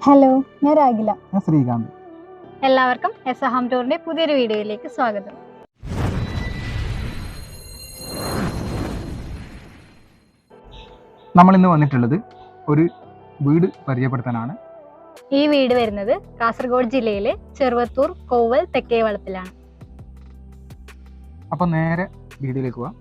Hello, ഞാൻ രാഗില. ഞാൻ ശ്രീകാന്ത്. എല്ലാവർക്കും എസ്ഹാം ടൂറിന്റെ പുതിയൊരു വീഡിയോയിലേക്ക് സ്വാഗതം. നമ്മൾ ഇന്ന് വന്നിട്ടുള്ളത് ഒരു വീട് പരിചയപ്പെടുത്താനാണ്. ഈ വീട് വരുന്നത് കാസർഗോഡ് ജില്ലയിലെ ചെറുവത്തൂർ കോവൽ തെക്കേ വളപ്പിലാണ്. അപ്പോൾ നേരെ വീഡിയോയിലേക്ക് പോവാം.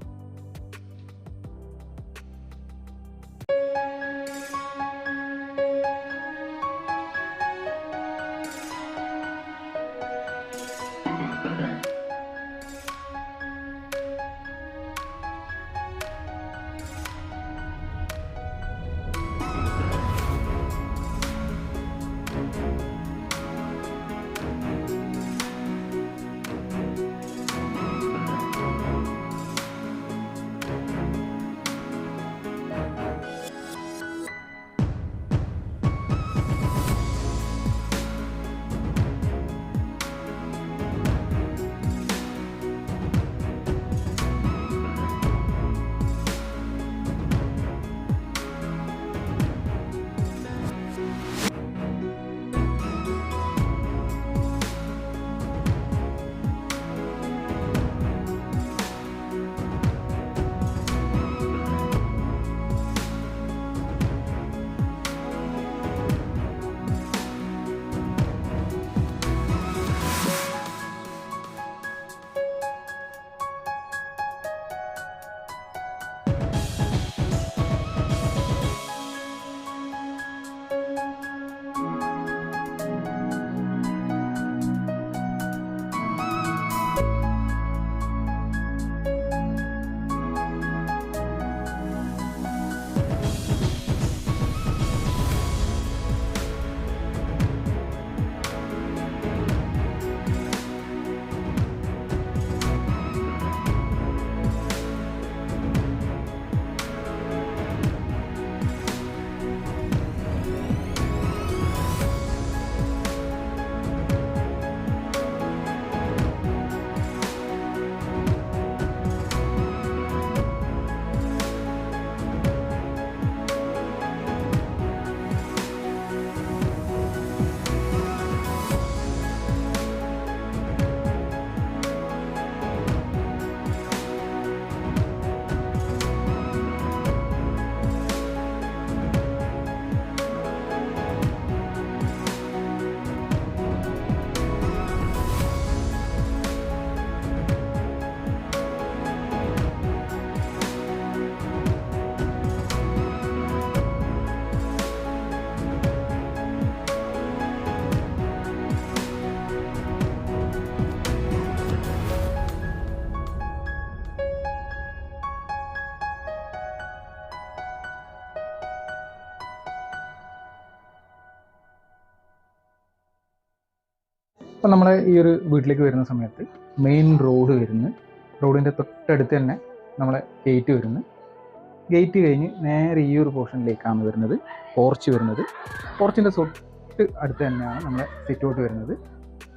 അപ്പോൾ നമ്മൾ ഈ ഒരു വീട്ടിലേക്ക് വരുന്ന സമയത്ത് മെയിൻ റോഡ് വരുന്നു. റോഡിൻ്റെ തൊട്ടടുത്ത് തന്നെ നമ്മളെ ഗേറ്റ് വരുന്നു. ഗേറ്റ് കഴിഞ്ഞ് നേരെ ഈ ഒരു പോർഷനിലേക്കാണ് വരുന്നത് പോർച്ച് വരുന്നത്. പോർച്ചിൻ്റെ തൊട്ട് അടുത്ത് തന്നെയാണ് നമ്മളെ സിറ്റ് ഔട്ട് വരുന്നത്.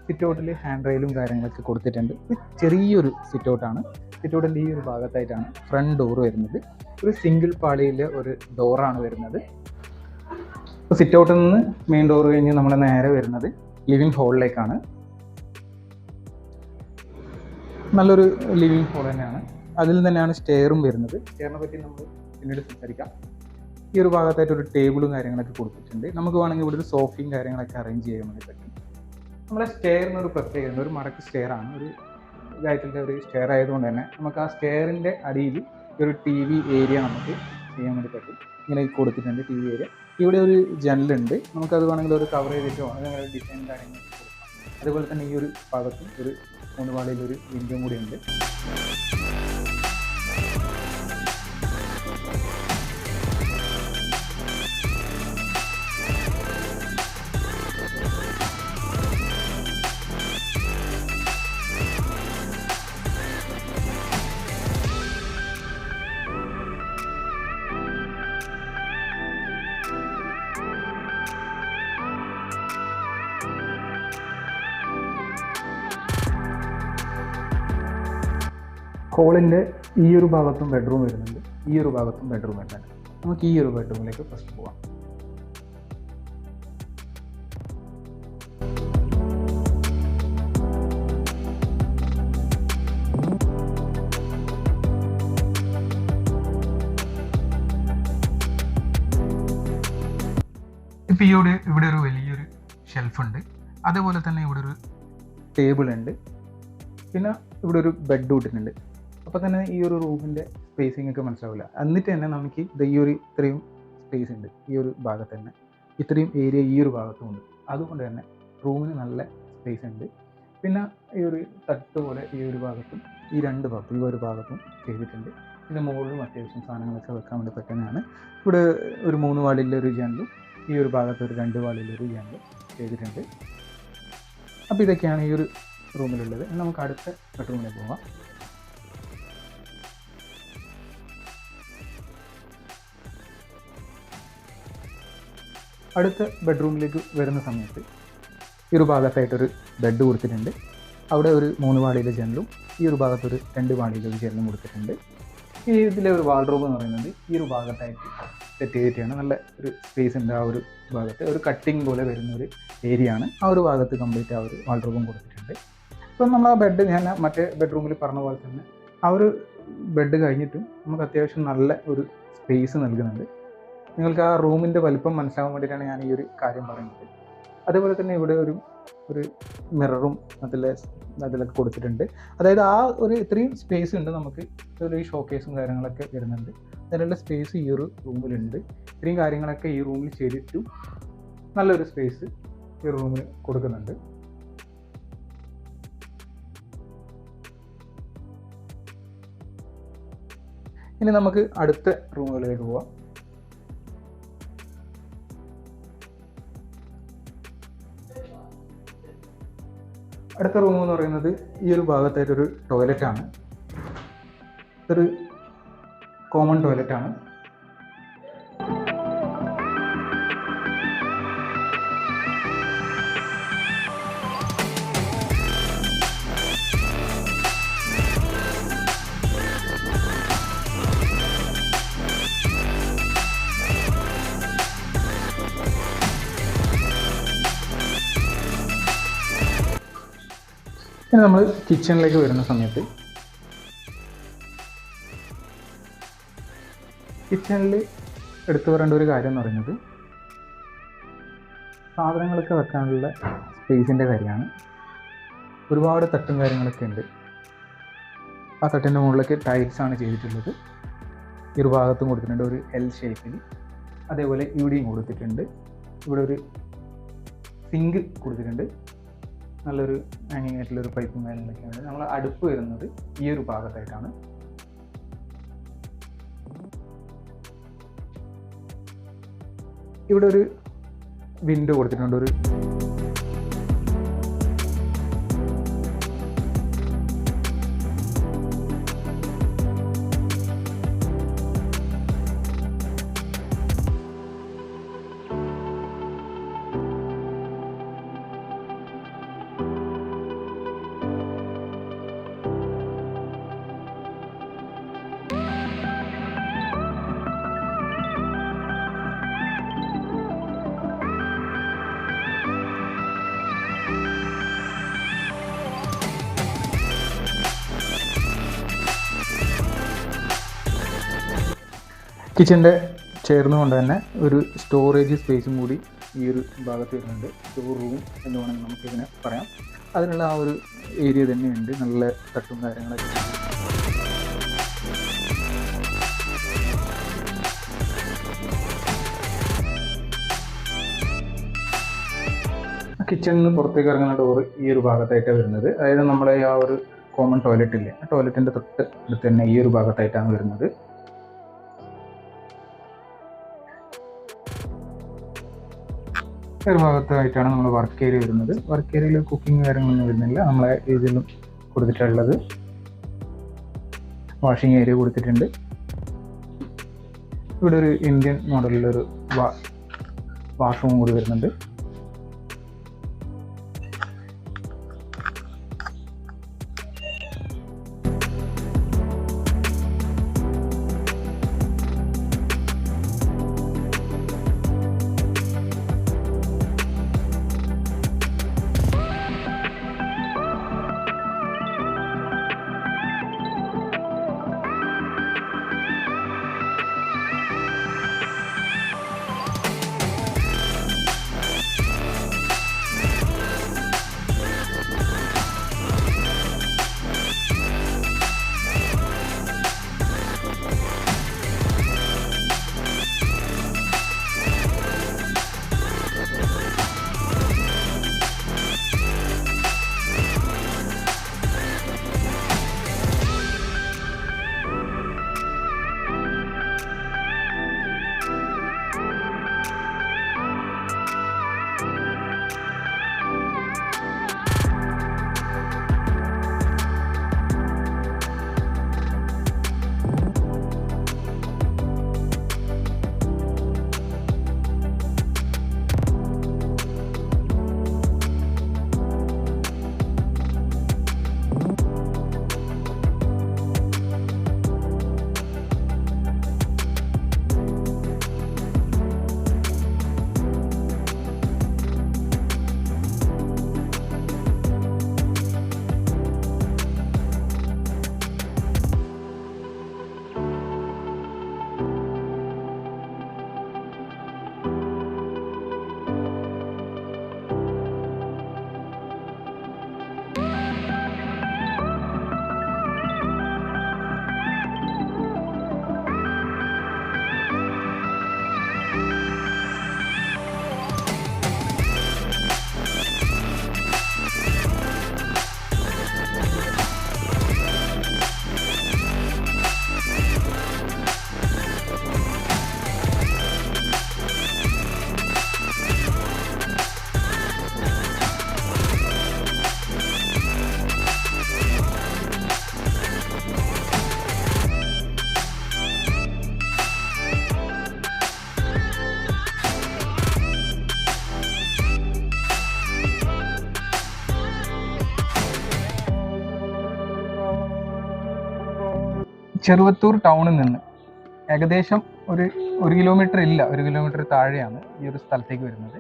സിറ്റ് ഔട്ടിൽ ഹാൻഡ് റെയിലും കാര്യങ്ങളൊക്കെ കൊടുത്തിട്ടുണ്ട്. ഇത് ചെറിയൊരു സിറ്റ് ഔട്ടാണ്. സിറ്റ് ഔട്ടിൻ്റെ ഈ ഒരു ഭാഗത്തായിട്ടാണ് ഫ്രണ്ട് ഡോർ വരുന്നത്. ഒരു സിംഗിൾ പാളിയിലെ ഒരു ഡോറാണ് വരുന്നത്. അപ്പോൾ സിറ്റ് ഔട്ടിൽ നിന്ന് മെയിൻ ഡോർ കഴിഞ്ഞ് നമ്മൾ നേരെ വരുന്നത് ലിവിങ് ഹാളിലേക്കാണ്. നല്ലൊരു ലിവിങ് ഹാൾ തന്നെയാണ്. അതിൽ തന്നെയാണ് സ്റ്റെയറും വരുന്നത്. സ്റ്റെയറിനെ പറ്റി നമ്മൾ പിന്നീട് സംസാരിക്കാം. ഈ ഒരു ഭാഗത്തായിട്ട് ഒരു ടേബിളും കാര്യങ്ങളൊക്കെ കൊടുത്തിട്ടുണ്ട്. നമുക്ക് വേണമെങ്കിൽ ഇവിടെ ഒരു സോഫയും കാര്യങ്ങളൊക്കെ അറേഞ്ച് ചെയ്യാൻ വേണ്ടി പറ്റും. നമ്മളെ സ്റ്റെയറിന് ഒരു പ്രത്യേകത, ഒരു മടക്ക് സ്റ്റെയറാണ്. ഒരു ഗായത്തിൻ്റെ ഒരു സ്റ്റെയർ ആയതുകൊണ്ട് തന്നെ നമുക്ക് ആ സ്റ്റെയറിൻ്റെ അടിയിൽ ഒരു ടി വി ഏരിയ നമുക്ക് ചെയ്യാൻ വേണ്ടി പറ്റും. ഇങ്ങനെ കൊടുത്തിട്ടുണ്ട് ടി വി ഏരിയ. ഇവിടെ ഒരു ജനലുണ്ട്. നമുക്കത് വേണമെങ്കിൽ ഒരു കവർ ചെയ്തിട്ടോ അങ്ങനെ ഡിസൈൻ കാര്യങ്ങളൊക്കെ കൊടുക്കാം. അതുപോലെ തന്നെ ഈ ഒരു ഭാഗത്തും ഒരു 3 പാളിയിലൊരു വിൻഡോയും കൂടി ഉണ്ട്. ഹോളിൻ്റെ ഈ ഒരു ഭാഗത്തും ബെഡ്റൂം വരുന്നുണ്ട്, ഈ ഒരു ഭാഗത്തും ബെഡ്റൂം വരുന്നുണ്ട്. നമുക്ക് ഈ ഒരു ബെഡ്റൂമിലേക്ക് ഫസ്റ്റ് പോവാം. ഇപ്പോൾ ഇവിടെ ഒരു വലിയൊരു ഷെൽഫുണ്ട്, അതേപോലെ തന്നെ ഇവിടെ ഒരു ടേബിൾ ഉണ്ട്, പിന്നെ ഇവിടെ ഒരു ബെഡ് ഇട്ടിട്ടുണ്ട്. അപ്പോൾ തന്നെ ഈ ഒരു റൂമിൻ്റെ സ്പേസിംഗ് ഒക്കെ മനസ്സിലാവില്ല. എന്നിട്ട് തന്നെ നമുക്ക് ഇത്രയും സ്പേസ് ഉണ്ട് ഈ ഒരു ഭാഗത്ത് തന്നെ, ഇത്രയും ഏരിയ ഈ ഒരു ഭാഗത്തുമുണ്ട്. അതുകൊണ്ട് തന്നെ റൂമിന് നല്ല സ്പേസ് ഉണ്ട്. പിന്നെ ഈ ഒരു തട്ട് പോലെ ഈ ഒരു ഭാഗത്തും ഈ രണ്ട് ഭാഗത്തും ഈ ഒരു ഭാഗത്തും ചെയ്തിട്ടുണ്ട്. പിന്നെ മുകളിലും അത്യാവശ്യം സാധനങ്ങളൊക്കെ വെക്കാൻ വേണ്ടി പറ്റുന്നതാണ്. ഇവിടെ ഒരു 3 വാളിലൊരു ജനലും ഈ ഒരു ഭാഗത്ത് ഒരു 2 വാളിലൊരു ജനലും ചെയ്തിട്ടുണ്ട്. അപ്പോൾ ഇതൊക്കെയാണ് ഈ ഒരു റൂമിലുള്ളത്. നമുക്ക് അടുത്ത ബെഡ്റൂമിലേക്ക് പോകാം. അടുത്ത ബെഡ്റൂമിലേക്ക് വരുന്ന സമയത്ത് ഈ ഒരു ഭാഗത്തായിട്ടൊരു ബെഡ് കൊടുത്തിട്ടുണ്ട്. അവിടെ ഒരു 3 വാളിയിലെ ജനലും ഈ ഒരു ഭാഗത്തൊരു 2 വാളിയിലൊരു ജനലും കൊടുത്തിട്ടുണ്ട്. ഇതിലെ ഒരു വാൾഡ്രോബ് എന്ന് പറയുന്നത് ഈ ഒരു ഭാഗത്തായിട്ട് സെറ്റ് ചെയ്തിട്ടാണ്. നല്ല ഒരു സ്പേസ് ഉണ്ട് ആ ഒരു ഭാഗത്ത്. ഒരു കട്ടിങ് പോലെ വരുന്നൊരു ഏരിയ ആണ്. ആ ഒരു ഭാഗത്ത് കംപ്ലീറ്റ് ആ ഒരു വാൾഡ്രോബും കൊടുത്തിട്ടുണ്ട്. ഇപ്പം നമ്മൾ ആ ബെഡ് ഞാൻ മറ്റേ ബെഡ്റൂമിൽ പറഞ്ഞ പോലെ തന്നെ ആ ഒരു ബെഡ് കഴിഞ്ഞിട്ടും നമുക്ക് അത്യാവശ്യം നല്ല ഒരു സ്പേസ് നൽകുന്നുണ്ട്. നിങ്ങൾക്ക് ആ റൂമിൻ്റെ വലിപ്പം മനസ്സിലാവാൻ വേണ്ടിയിട്ടാണ് ഞാൻ ഈ ഒരു കാര്യം പറയുന്നത്. അതേപോലെ തന്നെ ഇവിടെ ഒരു മിററും അതിലൊക്കെ കൊടുത്തിട്ടുണ്ട്. അതായത് ആ ഒരു ഇത്രയും സ്പേസ് ഉണ്ട്. നമുക്ക് ഒരു ഷോക്കേസും കാര്യങ്ങളൊക്കെ വരുന്നുണ്ട്. അതിനുള്ള സ്പേസ് ഈ ഒരു റൂമിലുണ്ട്. ഇത്രയും കാര്യങ്ങളൊക്കെ ഈ റൂമിൽ ചെയ്തിട്ടും നല്ലൊരു സ്പേസ് ഈ റൂമിൽ കൊടുക്കുന്നുണ്ട്. ഇനി നമുക്ക് അടുത്ത റൂമുകളിലേക്ക് പോവാം. അടുത്ത റൂം എന്ന് പറയുന്നത് ഈ ഒരു ഭാഗത്തായിട്ടൊരു ടോയ്ലറ്റാണ്. ഇതൊരു കോമൺ ടോയ്ലറ്റാണ്. ഇനി നമ്മൾ കിച്ചണിലേക്ക് വരുന്ന സമയത്ത് കിച്ചണിൽ എടുത്തു പറയേണ്ട ഒരു കാര്യം എന്ന് പറയുന്നത് സാധനങ്ങളൊക്കെ വെക്കാനുള്ള സ്പേസിൻ്റെ കാര്യമാണ്. ഒരുപാട് തട്ടും കാര്യങ്ങളൊക്കെ ഉണ്ട്. ആ തട്ടിൻ്റെ മുകളിലേക്ക് ടൈൽസ് ആണ് ചെയ്തിട്ടുള്ളത്. ഈ ഒരു ഭാഗത്തും കൊടുത്തിട്ടുണ്ട് ഒരു എൽ ഷേപ്പിൽ. അതേപോലെ ഇവിടെയും കൊടുത്തിട്ടുണ്ട്. ഇവിടെ ഒരു സിങ്ക് കൊടുത്തിട്ടുണ്ട്. നല്ലൊരു ഹാങ്ങിങ് ആയിട്ടുള്ളൊരു പൈപ്പും കാര്യങ്ങളൊക്കെയാണ്. നമ്മൾ അടുപ്പ് വരുന്നത് ഈ ഒരു ഭാഗത്തായിട്ടാണ്. ഇവിടെ ഒരു വിൻഡോ കൊടുത്തിട്ടുണ്ട്. ഒരു കിച്ചൻ്റെ ചേർന്നുകൊണ്ട് തന്നെ ഒരു സ്റ്റോറേജ് സ്പേസും കൂടി ഈ ഒരു ഭാഗത്ത് വരുന്നുണ്ട്. സ്റ്റോർ റൂം എന്ന് വേണമെങ്കിൽ നമുക്കിതിനെ പറയാം. അതിനുള്ള ആ ഒരു ഏരിയ തന്നെയുണ്ട്. നല്ല തട്ടും കാര്യങ്ങളൊക്കെ. കിച്ചണിൽ നിന്ന് പുറത്തേക്ക് ഇറങ്ങുന്ന ഡോറ് ഈ ഒരു ഭാഗത്തായിട്ടാണ് വരുന്നത്. അതായത് നമ്മളെ ആ ഒരു കോമൺ ടോയ്ലറ്റ് ഇല്ലേ, ആ ടോയ്ലറ്റിൻ്റെ തൊട്ട് അടുത്ത് തന്നെ ഈ ഒരു ഭാഗത്തായിട്ടാണ് വരുന്നത്. ഒരു ഭാഗത്തായിട്ടാണ് നമ്മൾ വർക്ക് ഏരിയ വരുന്നത്. വർക്ക് ഏരിയയിൽ കുക്കിംഗ് കാര്യങ്ങളൊന്നും വരുന്നില്ല. നമ്മളെ ഇതിലും കൊടുത്തിട്ടുള്ളത് വാഷിംഗ് ഏരിയ കൊടുത്തിട്ടുണ്ട്. ഇവിടെ ഒരു ഇന്ത്യൻ മോഡലിലൊരു വാഷ്റൂം കൂടി വരുന്നുണ്ട്. ചെറുവത്തൂർ ടൗണിൽ നിന്ന് ഏകദേശം ഒരു കിലോമീറ്റർ ഇല്ല, 1 കിലോമീറ്റർ താഴെയാണ് ഈ ഒരു സ്ഥലത്തേക്ക് വരുന്നത്.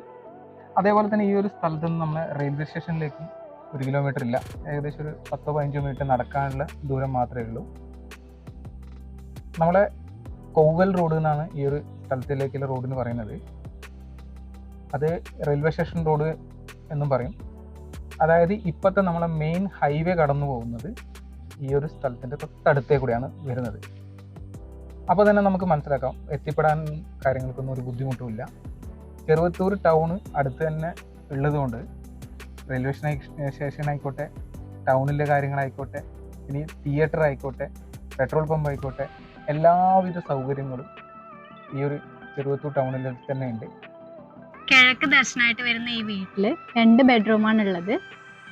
അതേപോലെ തന്നെ ഈ ഒരു സ്ഥലത്ത് നിന്ന് നമ്മൾ റെയിൽവേ സ്റ്റേഷനിലേക്കും 1 കിലോമീറ്റർ ഇല്ല, ഏകദേശം ഒരു 10-15 മിനിറ്റ് നടക്കാനുള്ള ദൂരം മാത്രമേ ഉള്ളൂ. നമ്മളെ കോവൽ റോഡ് എന്നാണ് ഈ ഒരു സ്ഥലത്തിലേക്കുള്ള റോഡിന് പറയുന്നത്. അത് റെയിൽവേ സ്റ്റേഷൻ റോഡ് എന്നും പറയും. അതായത് ഇപ്പോഴത്തെ നമ്മളെ മെയിൻ ഹൈവേ കടന്നു പോകുന്നത് ഈ ഒരു സ്ഥലത്തിൻ്റെ തൊട്ടടുത്തേ കൂടിയാണ് വരുന്നത്. അപ്പോൾ തന്നെ നമുക്ക് മനസ്സിലാക്കാം എത്തിപ്പെടാൻ കാര്യങ്ങൾക്കൊന്നും ഒരു ബുദ്ധിമുട്ടുമില്ല. ചെറുവത്തൂർ ടൗണ് അടുത്ത് തന്നെ ഉള്ളതുകൊണ്ട് റെയിൽവേ സ്റ്റേഷൻ ആയിക്കോട്ടെ, ടൗണിലെ കാര്യങ്ങളായിക്കോട്ടെ, ഇനി തിയേറ്റർ ആയിക്കോട്ടെ, പെട്രോൾ പമ്പ് ആയിക്കോട്ടെ, എല്ലാവിധ സൗകര്യങ്ങളും ഈ ഒരു ചെറുവത്തൂർ ടൗണിൽ തന്നെ ഉണ്ട്. കിഴക്ക് ദർശനമായിട്ട് വരുന്ന ഈ വീട്ടിൽ 2 ബെഡ്റൂമാണ് ഉള്ളത്.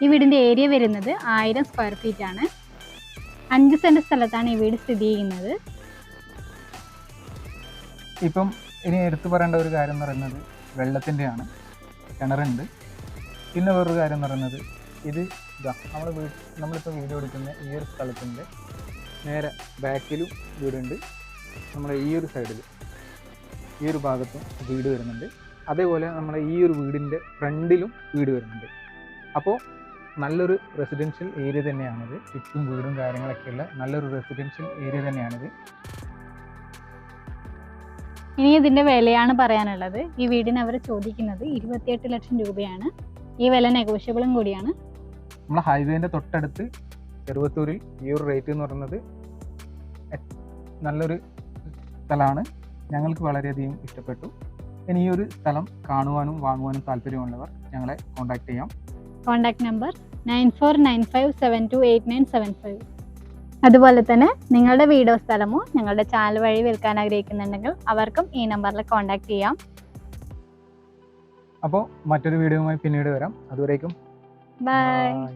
ഈ വീടിൻ്റെ ഏരിയ വരുന്നത് 1000 സ്ക്വയർ ഫീറ്റ് ആണ്. 5 സെൻറ്റ് സ്ഥലത്താണ് ഈ വീട് സ്ഥിതി ചെയ്യുന്നത്. ഇപ്പം ഇനി എടുത്തു പറയേണ്ട ഒരു കാര്യം എന്ന് പറയുന്നത് വെള്ളത്തിൻ്റെയാണ്. കിണറുണ്ട്. പിന്നെ വേറൊരു കാര്യം എന്ന് പറയുന്നത് നമ്മളിപ്പോൾ വീഡിയോ എടുക്കുന്ന ഈ ഒരു സ്ഥലത്തിൻ്റെ നേരെ ബാക്കിലും വീടുണ്ട്. നമ്മുടെ ഈ ഒരു സൈഡിൽ ഈ ഒരു ഭാഗത്തും വീട് വരുന്നുണ്ട്. അതേപോലെ നമ്മുടെ ഈ ഒരു വീടിൻ്റെ ഫ്രണ്ടിലും വീട് വരുന്നുണ്ട്. അപ്പോൾ നല്ലൊരു റെസിഡൻഷ്യൽ ഏരിയ തന്നെയാണിത്. ചുറ്റും വീടും കാര്യങ്ങളൊക്കെയുള്ള നല്ലൊരു റെസിഡൻഷ്യൽ ഏരിയ തന്നെയാണിത്. ഇനി ഇതിൻ്റെ വിലയാണ് പറയാനുള്ളത്. ഈ വീടിന് അവർ ചോദിക്കുന്നത് 28 ലക്ഷം രൂപയാണ്. ഈ വില നെഗോഷ്യബിളും കൂടിയാണ്. നമ്മളെ ഹൈവേൻ്റെ തൊട്ടടുത്ത് ചെറുവത്തൂരിൽ ഈ ഒരു റേറ്റ് എന്ന് പറയുന്നത് നല്ലൊരു സ്ഥലമാണ്. ഞങ്ങൾക്ക് വളരെയധികം ഇഷ്ടപ്പെട്ടു. ഇനി ഈ ഒരു സ്ഥലം കാണുവാനും വാങ്ങുവാനും താല്പര്യമുള്ളവർ ഞങ്ങളെ കോൺടാക്ട് ചെയ്യാം. Contact number 9495728975. അതുപോലെ തന്നെ നിങ്ങളുടെ വീടോ സ്ഥലമോ ഞങ്ങളുടെ ചാനൽ വഴി വിൽക്കാൻ ആഗ്രഹിക്കുന്നുണ്ടെങ്കിൽ അവർക്കും ഈ നമ്പറിൽ കോൺടാക്ട് ചെയ്യാം. അപ്പോൾ മറ്റൊരു വീഡിയോയുമായി പിന്നീട് വരാം. അതുവരേക്കും ബൈ. ബൈ.